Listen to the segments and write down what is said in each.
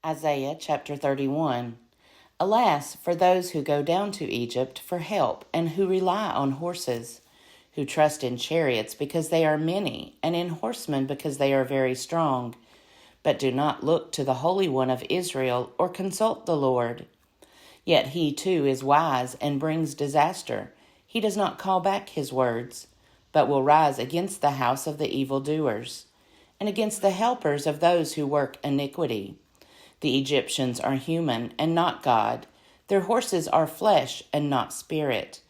Isaiah chapter 31. Alas, for those who go down to Egypt for help and who rely on horses, who trust in chariots because they are many, and in horsemen because they are very strong, but do not look to the Holy One of Israel or consult the Lord. Yet he too is wise and brings disaster. He does not call back his words, but will rise against the house of the evildoers, and against the helpers of those who work iniquity. The Egyptians are human and not God. Their horses are flesh and not spirit.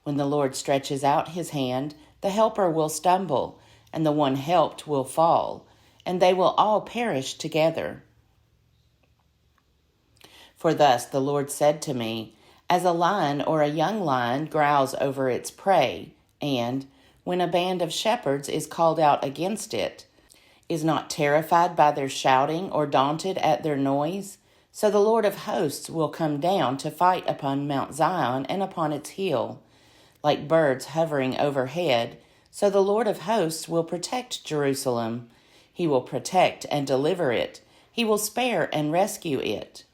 When the Lord stretches out his hand, the helper will stumble, and the one helped will fall, and they will all perish together. For thus the Lord said to me, as a lion or a young lion growls over its prey, and, when a band of shepherds is called out against it, is not terrified by their shouting or daunted at their noise, so the Lord of hosts will come down to fight upon Mount Zion and upon its hill. Like birds hovering overhead, so the Lord of hosts will protect Jerusalem. He will protect and deliver it. He will spare and rescue it.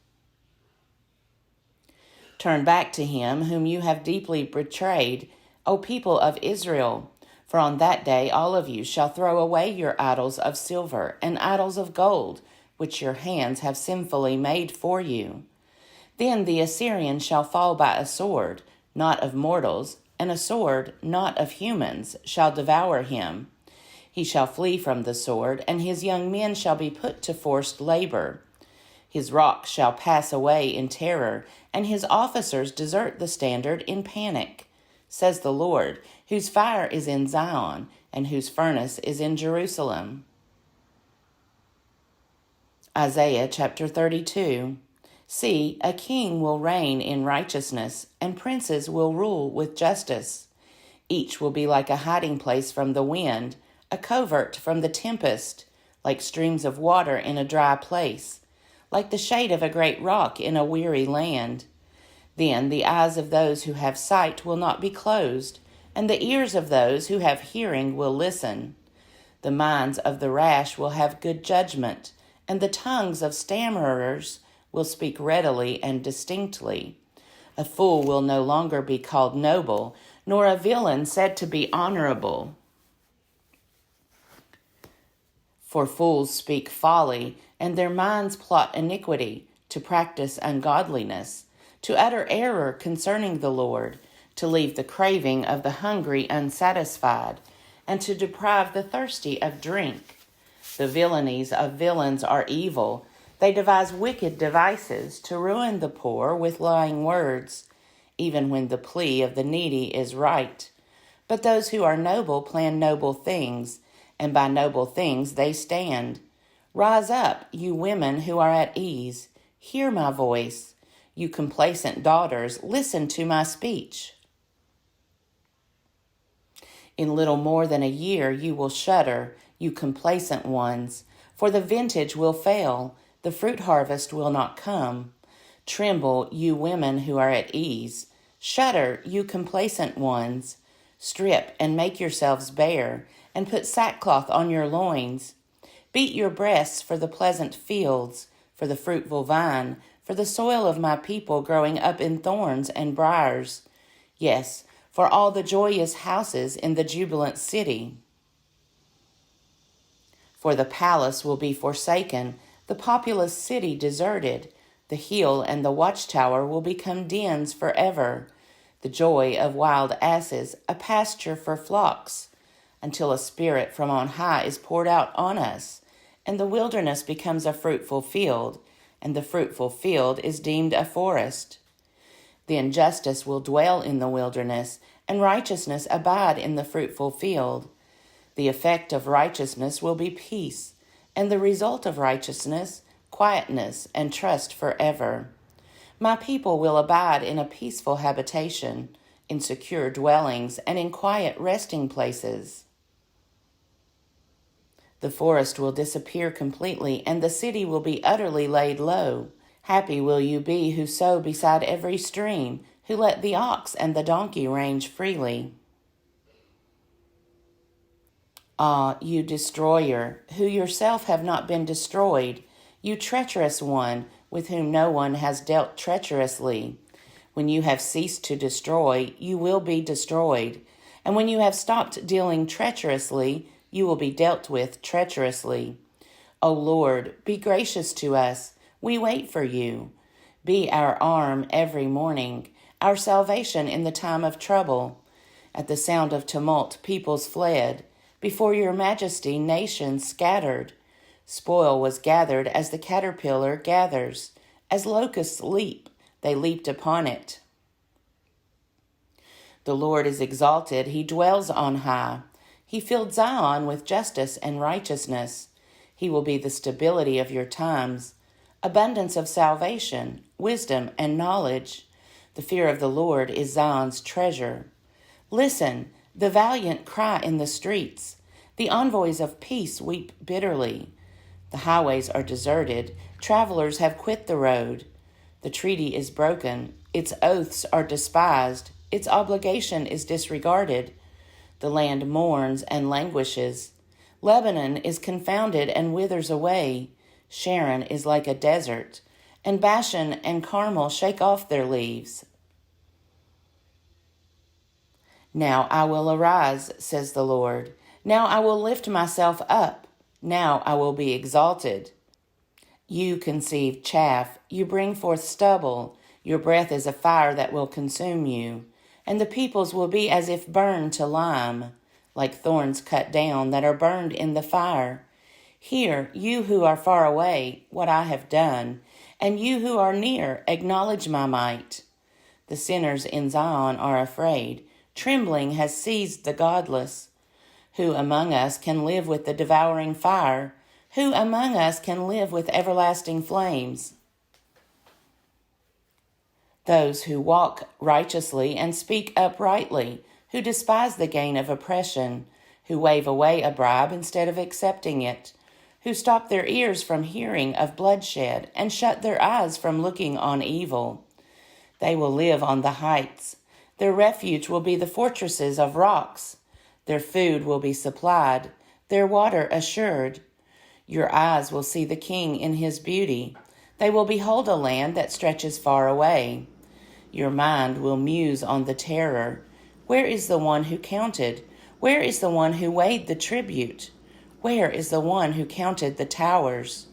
Turn back to him whom you have deeply betrayed, O people of Israel. For on that day all of you shall throw away your idols of silver and idols of gold, which your hands have sinfully made for you. Then the Assyrian shall fall by a sword, not of mortals, and a sword, not of humans, shall devour him. He shall flee from the sword, and his young men shall be put to forced labor. His rock shall pass away in terror, and his officers desert the standard in panic, says the Lord, whose fire is in Zion, and whose furnace is in Jerusalem. Isaiah chapter 32. See, a king will reign in righteousness, and princes will rule with justice. Each will be like a hiding place from the wind, a covert from the tempest, like streams of water in a dry place, like the shade of a great rock in a weary land. Then the eyes of those who have sight will not be closed, and the ears of those who have hearing will listen. The minds of the rash will have good judgment, and the tongues of stammerers will speak readily and distinctly. A fool will no longer be called noble, nor a villain said to be honorable. For fools speak folly, and their minds plot iniquity, to practice ungodliness, to utter error concerning the Lord, to leave the craving of the hungry unsatisfied, and to deprive the thirsty of drink. The villainies of villains are evil. They devise wicked devices to ruin the poor with lying words, even when the plea of the needy is right. But those who are noble plan noble things, and by noble things they stand. Rise up, you women who are at ease. Hear my voice. You complacent daughters, listen to my speech. In little more than a year you will shudder, you complacent ones, for the vintage will fail, the fruit harvest will not come. Tremble, you women who are at ease. Shudder, you complacent ones. Strip and make yourselves bare, and put sackcloth on your loins. Beat your breasts for the pleasant fields, for the fruitful vine, for the soil of my people growing up in thorns and briars. Yes, for all the joyous houses in the jubilant city. For the palace will be forsaken, the populous city deserted. The hill and the watchtower will become dens forever. The joy of wild asses, a pasture for flocks, until a spirit from on high is poured out on us, and the wilderness becomes a fruitful field, and the fruitful field is deemed a forest. Then justice will dwell in the wilderness, and righteousness abide in the fruitful field. The effect of righteousness will be peace, and the result of righteousness, quietness and trust forever. My people will abide in a peaceful habitation, in secure dwellings, and in quiet resting places. The forest will disappear completely, and the city will be utterly laid low. Happy will you be who sow beside every stream, who let the ox and the donkey range freely. Ah, you destroyer, who yourself have not been destroyed, You treacherous one, with whom no one has dealt treacherously. When you have ceased to destroy, you will be destroyed. And when you have stopped dealing treacherously, you will be dealt with treacherously. O Lord, be gracious to us. We wait for you. Be our arm every morning, our salvation in the time of trouble. At the sound of tumult, peoples fled. Before your majesty, nations scattered. Spoil was gathered as the caterpillar gathers. As locusts leap, they leaped upon it. The Lord is exalted. He dwells on high. He filled Zion with justice and righteousness. He will be the stability of your times, abundance of salvation, wisdom, and knowledge. The fear of the Lord is Zion's treasure. Listen, the valiant cry in the streets. The envoys of peace weep bitterly. The highways are deserted. Travelers have quit the road. The treaty is broken. Its oaths are despised. Its obligation is disregarded. The land mourns and languishes. Lebanon is confounded and withers away. Sharon is like a desert, and Bashan and Carmel shake off their leaves. Now I will arise, says the Lord. Now I will lift myself up. Now I will be exalted. You conceive chaff. You bring forth stubble. Your breath is a fire that will consume you. And the peoples will be as if burned to lime, like thorns cut down that are burned in the fire. Hear, you who are far away, what I have done, and you who are near, acknowledge my might. The sinners in Zion are afraid. Trembling has seized the godless. Who among us can live with the devouring fire? Who among us can live with everlasting flames? Those who walk righteously and speak uprightly, who despise the gain of oppression, who wave away a bribe instead of accepting it, who stop their ears from hearing of bloodshed and shut their eyes from looking on evil. They will live on the heights. Their refuge will be the fortresses of rocks. Their food will be supplied, their water assured. Your eyes will see the King in his beauty. They will behold a land that stretches far away. Your mind will muse on the terror. Where is the one who counted? Where is the one who weighed the tribute? Where is the one who counted the towers?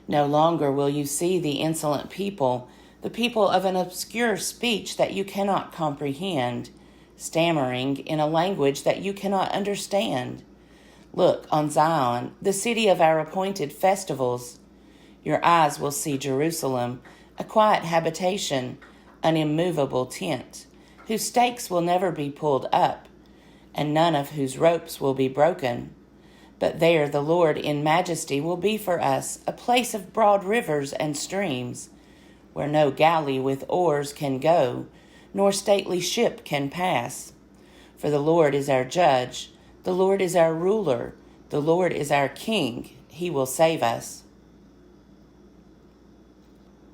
No longer will you see the insolent people, the people of an obscure speech that you cannot comprehend, stammering in a language that you cannot understand. Look on Zion, the city of our appointed festivals. Your eyes will see Jerusalem, a quiet habitation, an immovable tent, whose stakes will never be pulled up, and none of whose ropes will be broken. But there the Lord in majesty will be for us, a place of broad rivers and streams, where no galley with oars can go, nor stately ship can pass. For the Lord is our judge, the Lord is our ruler, the Lord is our king. He will save us.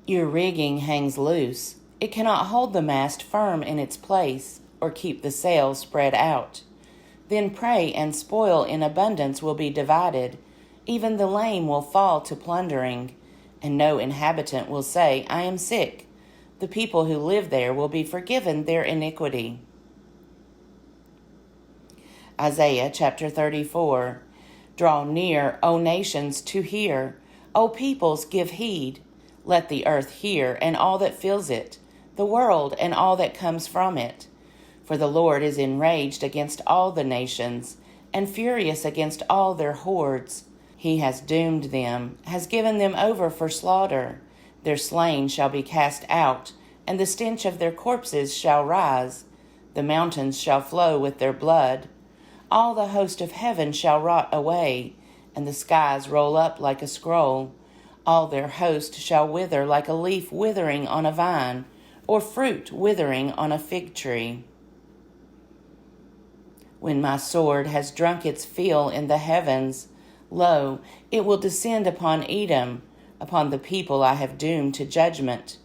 Your rigging hangs loose. It cannot hold the mast firm in its place or keep the sail spread out. Then prey and spoil in abundance will be divided. Even the lame will fall to plundering, and no inhabitant will say, I am sick. The people who live there will be forgiven their iniquity. Isaiah chapter 34. Draw near, O nations, to hear. O peoples, give heed. Let the earth hear, and all that fills it, the world and all that comes from it. For the Lord is enraged against all the nations, and furious against all their hordes. He has doomed them, has given them over for slaughter. Their slain shall be cast out, and the stench of their corpses shall rise. The mountains shall flow with their blood. All the host of heaven shall rot away, and the skies roll up like a scroll. All their host shall wither like a leaf withering on a vine, or fruit withering on a fig tree. When my sword has drunk its fill in the heavens, lo, it will descend upon Edom, upon the people I have doomed to judgment.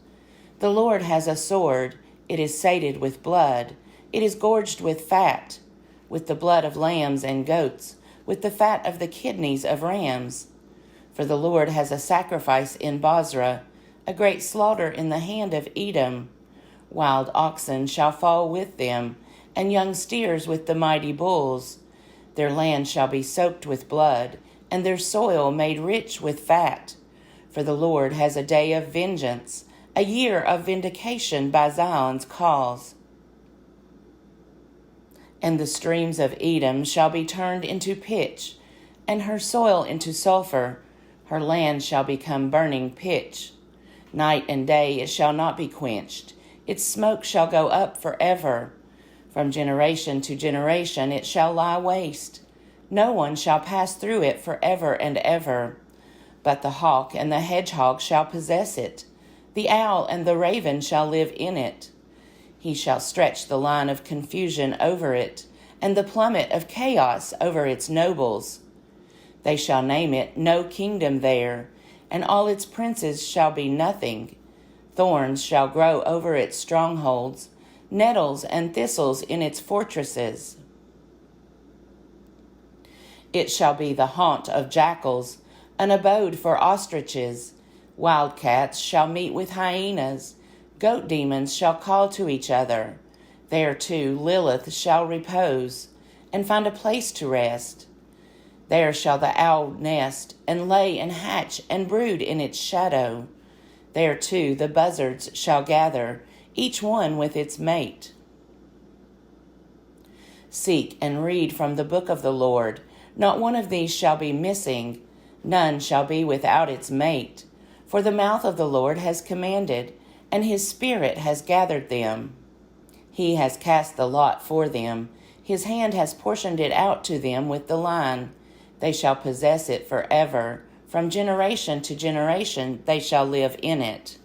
The Lord has a sword, it is sated with blood, it is gorged with fat, with the blood of lambs and goats, with the fat of the kidneys of rams. For the Lord has a sacrifice in Bozrah, a great slaughter in the hand of Edom. Wild oxen shall fall with them, and young steers with the mighty bulls. Their land shall be soaked with blood, and their soil made rich with fat. For the Lord has a day of vengeance, a year of vindication by Zion's cause. And the streams of Edom shall be turned into pitch, and her soil into sulfur. Her land shall become burning pitch. Night and day it shall not be quenched. Its smoke shall go up forever. From generation to generation it shall lie waste. No one shall pass through it forever and ever. But the hawk and the hedgehog shall possess it. The owl and the raven shall live in it. He shall stretch the line of confusion over it, and the plummet of chaos over its nobles. They shall name it no kingdom there, and all its princes shall be nothing. Thorns shall grow over its strongholds, nettles and thistles in its fortresses. It shall be the haunt of jackals, an abode for ostriches. Wildcats shall meet with hyenas. Goat demons shall call to each other. There too Lilith shall repose, and find a place to rest. There shall the owl nest, and lay and hatch and brood in its shadow. There too the buzzards shall gather, each one with its mate. Seek and read from the book of the Lord. Not one of these shall be missing. None shall be without its mate. For the mouth of the Lord has commanded, and his spirit has gathered them. He has cast the lot for them. His hand has portioned it out to them with the line. They shall possess it forever. From generation to generation they shall live in it.